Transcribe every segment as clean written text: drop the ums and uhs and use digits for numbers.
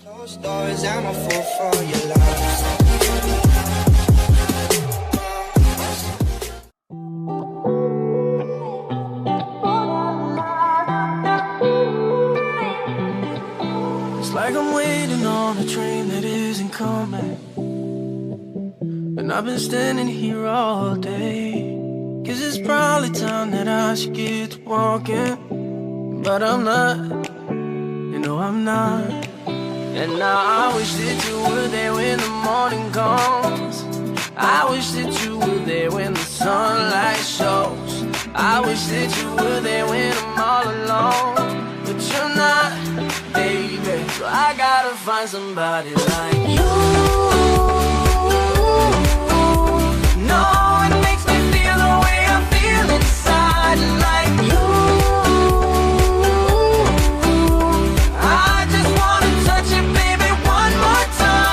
Closed doors, I'm a fool for your love. It's like I'm waiting on a train that isn't coming, and I've been standing here all day. 'Cause it's probably time that I should get to walking, but I'm not, you know I'm not. And now I wish that you were there when the morning comes. I wish that you were there when the sunlight shows. I wish that you were there when I'm all alone, but you're not, baby. So I gotta find somebody like you. No, it makes me feel the way I feel inside, like you. I just wanna touch it, baby, one more time.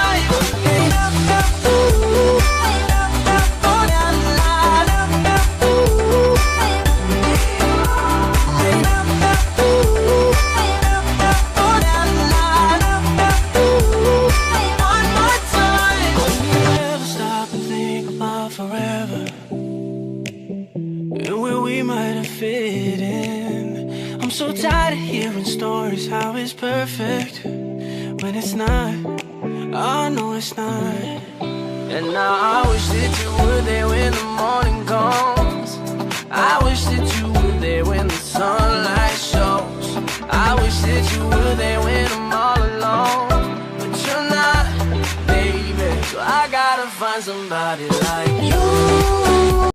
So tired of hearing stories how it's perfect when it's not. I know it's not. And now I wish that you were there when the morning comes. I wish that you were there when the sunlight shows. I wish that you were there when I'm all alone, but you're not, baby. So I gotta find somebody like you.